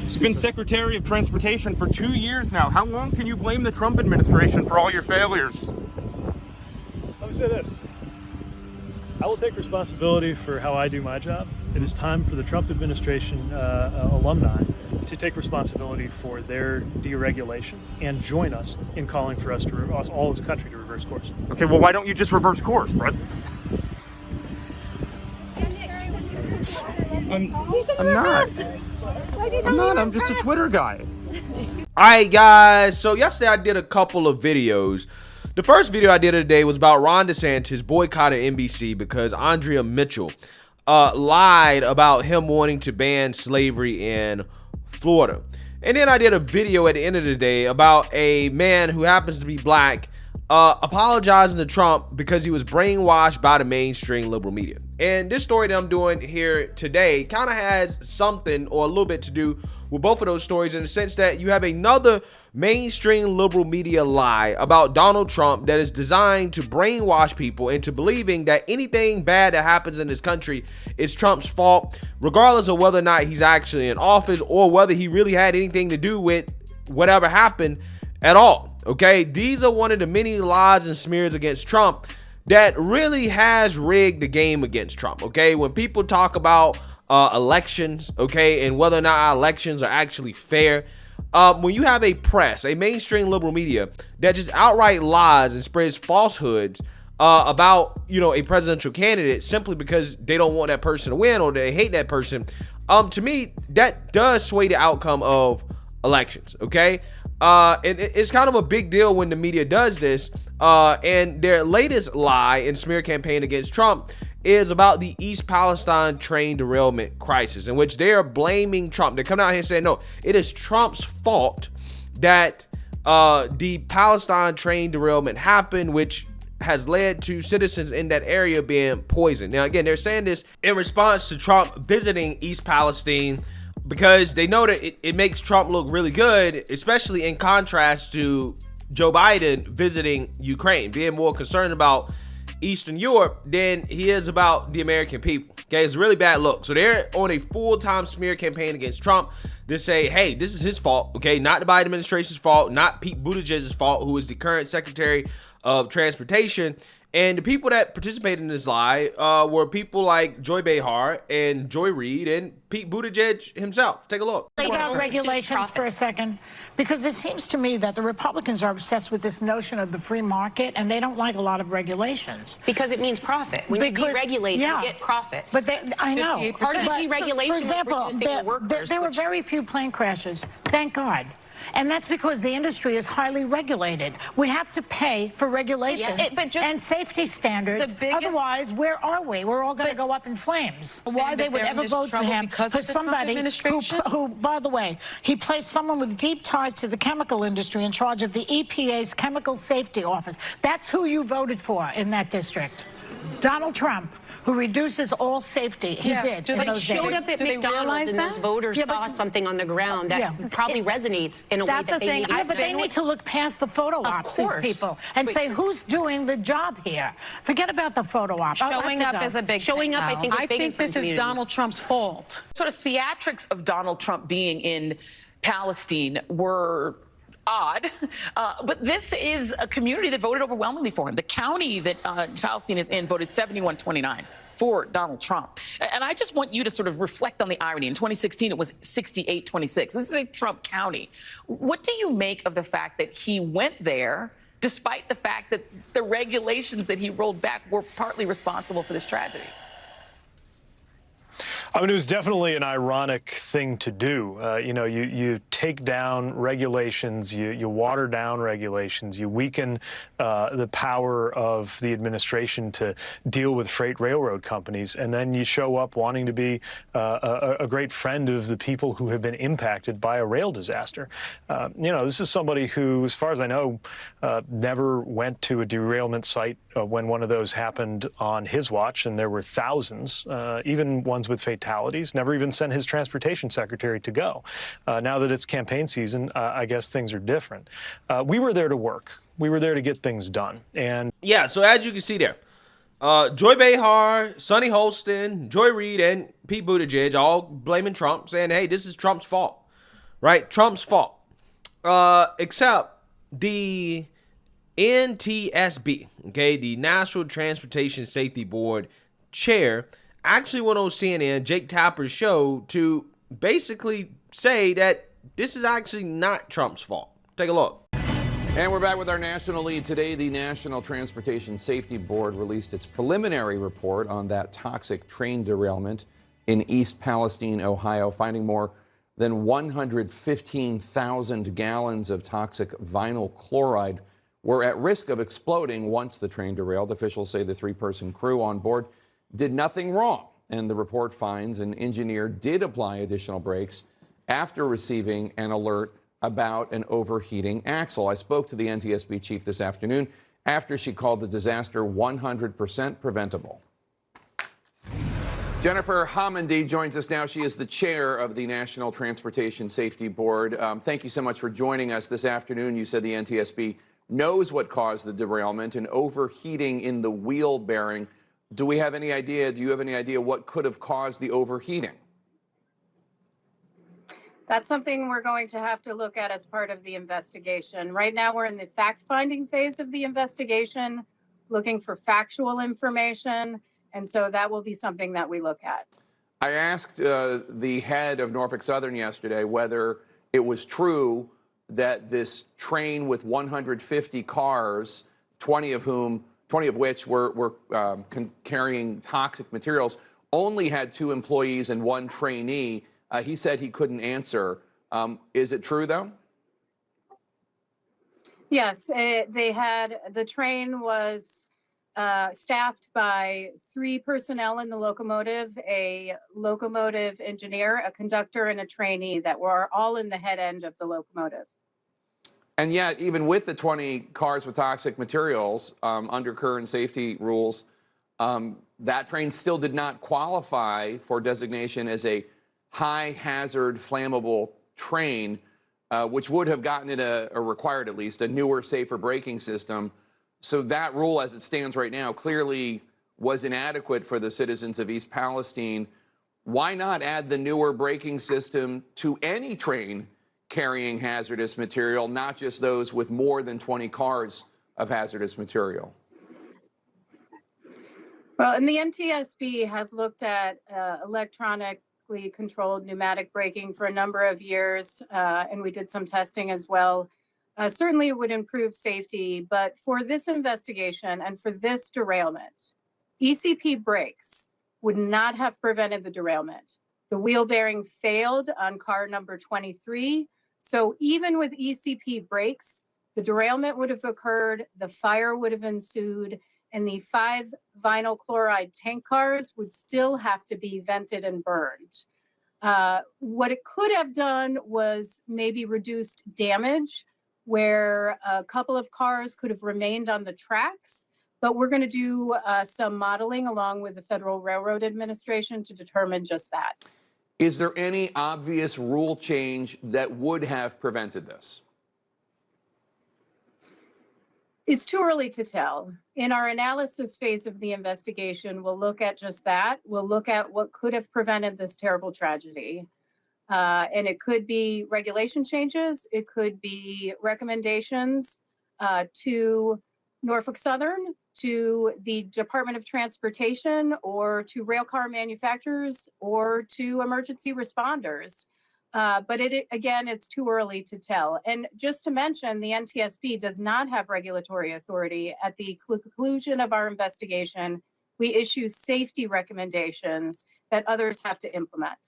He's been Secretary of Transportation for 2 years now. How long can you blame the Trump administration for all your failures? Let me say this. I will take responsibility for how I do my job. It is time for the Trump administration alumni to take responsibility for their deregulation and join us in calling for us all as a country to reverse course. Okay, well, why don't you just reverse course, Brett? I'm not. I'm just a Twitter guy. Alright guys, so yesterday I did a couple of videos. The first video I did today was about Ron DeSantis boycotting NBC because Andrea Mitchell lied about him wanting to ban slavery in Florida. And then I did a video at the end of the day about a man who happens to be black apologizing to Trump because he was brainwashed by the mainstream liberal media. And this story that I'm doing here today kind of has something or a little bit to do with both of those stories, in the sense that you have another mainstream liberal media lie about Donald Trump that is designed to brainwash people into believing that anything bad that happens in this country is Trump's fault, regardless of whether or not he's actually in office or whether he really had anything to do with whatever happened at all. Okay, these are one of the many lies and smears against Trump that really has rigged the game against Trump. Okay, when people talk about elections, okay, and whether or not our elections are actually fair, when you have a press, a mainstream liberal media that just outright lies and spreads falsehoods about, you know, a presidential candidate simply because they don't want that person to win or they hate that person, to me, that does sway the outcome of elections. Okay, and it's kind of a big deal when the media does this. And their latest lie and smear campaign against Trump is about the East Palestine train derailment crisis, in which they are blaming Trump. They're coming out here saying, no, it is Trump's fault that the Palestine train derailment happened, which has led to citizens in that area being poisoned. Now, again, they're saying this in response to Trump visiting East Palestine because they know that it makes Trump look really good, especially in contrast to Joe Biden visiting Ukraine, being more concerned about Eastern Europe than he is about the American people. Okay, it's a really bad look. So they're on a full-time smear campaign against Trump to say, hey, this is his fault, okay? Not the Biden administration's fault, not Pete Buttigieg's fault, who is the current Secretary of Transportation. And the people that participated in this lie were people like Joy Behar and Joy Reid and Pete Buttigieg himself. Take a look. Lay down regulations for a second, because it seems to me that the Republicans are obsessed with this notion of the free market, and they don't like a lot of regulations. Because it means profit. When you deregulate, you get profit. But I know. Part of the deregulation, for example, there were very few plane crashes. Thank God. And that's because the industry is highly regulated. We have to pay for regulations and safety standards. Otherwise, where are we? We're all going to go up in flames. Why they would ever vote for him, for somebody who, by the way, he placed someone with deep ties to the chemical industry in charge of the EPA's Chemical Safety Office. That's who you voted for in that district. Donald Trump, who reduces all safety. He did in those days. Showed up at McDonald's and those voters saw something on the ground that probably resonates in a way that they need. But they need to look past the photo ops, these people, and say, who's doing the job here? Forget about the photo op. Showing up is a big thing. I think this is Donald Trump's fault. Sort of theatrics of Donald Trump being in Palestine were odd, but this is a community that voted overwhelmingly for him. The county that Palestine is in voted 71-29 for Donald Trump. And I just want you to sort of reflect on the irony. In 2016, it was 68-26. This is a Trump county. What do you make of the fact that he went there, despite the fact that the regulations that he rolled back were partly responsible for this tragedy? I mean, it was definitely an ironic thing to do. You know, you take down regulations, you water down regulations, you weaken the power of the administration to deal with freight railroad companies, and then you show up wanting to be a great friend of the people who have been impacted by a rail disaster. You know, this is somebody who, as far as I know, never went to a derailment site when one of those happened on his watch, and there were thousands, even ones with fatalities, never even sent his transportation secretary to go. Now that it's campaign season, I guess things are different. We were there to work. We were there to get things done. And yeah, so as you can see there, Joy Behar, Sonny Holston, Joy Reid, and Pete Buttigieg all blaming Trump, saying, hey, this is Trump's fault. right? Trump's fault. Except the NTSB, okay, the National Transportation Safety Board chair, actually went on CNN, Jake Tapper's show, to basically say that this is actually not Trump's fault. Take a look. And we're back with our national lead today. The National Transportation Safety Board released its preliminary report on that toxic train derailment in East Palestine, Ohio, finding more than 115,000 gallons of toxic vinyl chloride were at risk of exploding once the train derailed. Officials say the three-person crew on board did nothing wrong, and the report finds an engineer did apply additional brakes after receiving an alert about an overheating axle. I spoke to the NTSB chief this afternoon after she called the disaster 100% preventable. Jennifer Homendy joins us now. She is the chair of the National Transportation Safety Board. Thank you so much for joining us this afternoon. You said the NTSB knows what caused the derailment, an overheating in the wheel bearing. Do you have any idea what could have caused the overheating? That's something we're going to have to look at as part of the investigation. Right now, we're in the fact-finding phase of the investigation, looking for factual information, and so that will be something that we look at. I asked the head of Norfolk Southern yesterday whether it was true that this train with 150 cars, 20 of which were carrying toxic materials, only had 2 employees and 1 trainee. He said he couldn't answer. Is it true, though? Yes, the train was staffed by 3 personnel in the locomotive, a locomotive engineer, a conductor, and a trainee that were all in the head end of the locomotive. And yet, even with the 20 cars with toxic materials, under current safety rules, that train still did not qualify for designation as a high hazard flammable train, which would have gotten it or required at least a newer, safer braking system. So that rule as it stands right now clearly was inadequate for the citizens of East Palestine. Why not add the newer braking system to any train carrying hazardous material, not just those with more than 20 cars of hazardous material? Well, and the NTSB has looked at electronically controlled pneumatic braking for a number of years, and we did some testing as well. Certainly it would improve safety, but for this investigation and for this derailment, ECP brakes would not have prevented the derailment. The wheel bearing failed on car number 23. So even with ECP brakes, the derailment would have occurred, the fire would have ensued, and the 5 vinyl chloride tank cars would still have to be vented and burned. What it could have done was maybe reduced damage, where a couple of cars could have remained on the tracks, but we're going to do some modeling along with the Federal Railroad Administration to determine just that. Is there any obvious rule change that would have prevented this? It's too early to tell. In our analysis phase of the investigation, we'll look at just that. We'll look at what could have prevented this terrible tragedy. And it could be regulation changes. It could be recommendations to Norfolk Southern, to the Department of Transportation, or to railcar manufacturers, or to emergency responders. But again, it's too early to tell. And just to mention, the NTSB does not have regulatory authority. At the conclusion of our investigation, we issue safety recommendations that others have to implement.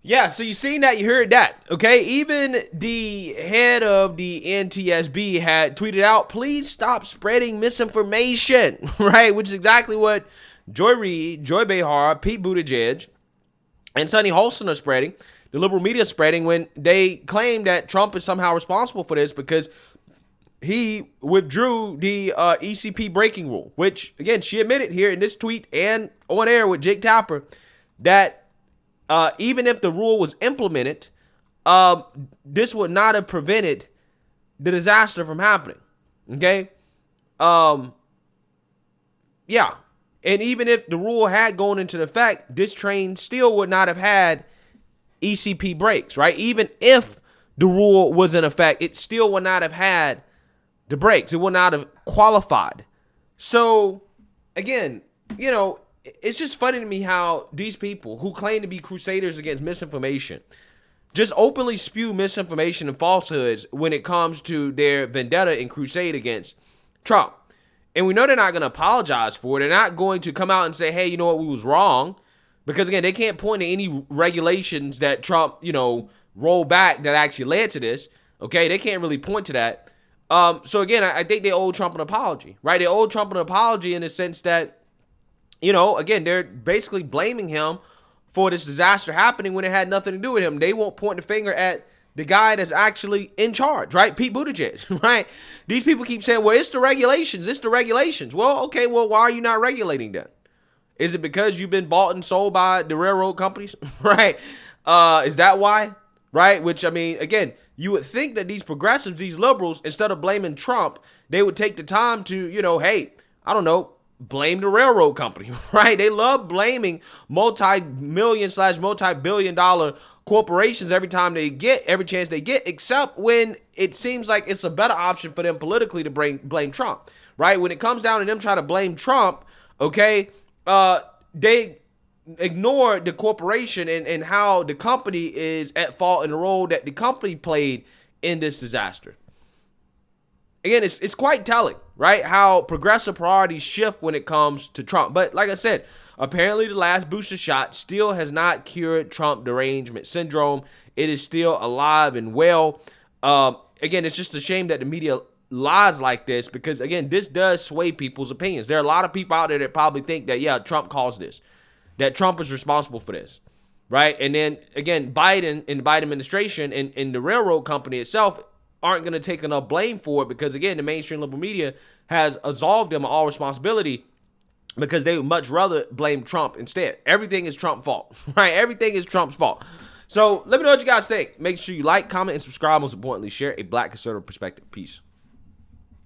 Yeah, so you seen that, you heard that, okay? Even the head of the NTSB had tweeted out, please stop spreading misinformation, right? Which is exactly what Joy Reid, Joy Behar, Pete Buttigieg, and Sonny Holston are spreading. The liberal media is spreading when they claim that Trump is somehow responsible for this because he withdrew the ECP braking rule, which, again, she admitted here in this tweet and on air with Jake Tapper that even if the rule was implemented, this would not have prevented the disaster from happening. Okay? Yeah. And even if the rule had gone into effect, this train still would not have had ECP brakes, right? Even if the rule was in effect, it still would not have had the brakes. It would not have qualified. So, again, you know, it's just funny to me how these people who claim to be crusaders against misinformation just openly spew misinformation and falsehoods when it comes to their vendetta and crusade against Trump. And we know they're not going to apologize for it. They're not going to come out and say, hey, you know what, we was wrong. Because, again, they can't point to any regulations that Trump, you know, rolled back that actually led to this. Okay, they can't really point to that. So, again, I think they owe Trump an apology, right? They owe Trump an apology in the sense that, you know, again, they're basically blaming him for this disaster happening when it had nothing to do with him. They won't point the finger at the guy that's actually in charge, right? Pete Buttigieg, right? These people keep saying, well, it's the regulations. It's the regulations. Well, okay, well, why are you not regulating that? Is it because you've been bought and sold by the railroad companies, right? Is that why, right? Which, I mean, again, you would think that these progressives, these liberals, instead of blaming Trump, they would take the time to, you know, hey, I don't know, blame the railroad company, right? They love blaming multi-million / multi-billion-dollar corporations every chance they get, except when it seems like it's a better option for them politically to blame Trump, right? When it comes down to them trying to blame Trump, okay, they ignore the corporation and how the company is at fault in the role that the company played in this disaster. Again, it's quite telling, right, how progressive priorities shift when it comes to Trump. But like I said, apparently the last booster shot still has not cured Trump derangement syndrome. It is still alive and well. Again, it's just a shame that the media lies like this because, again, this does sway people's opinions. There are a lot of people out there that probably think that, yeah, Trump caused this, that Trump is responsible for this, right? And then, again, Biden and the Biden administration and the railroad company itself aren't going to take enough blame for it because, again, the mainstream liberal media has absolved them of all responsibility because they would much rather blame Trump instead. Everything is Trump's fault, right? Everything is Trump's fault. So let me know what you guys think. Make sure you like, comment, and subscribe. Most importantly, share a Black conservative perspective. Peace.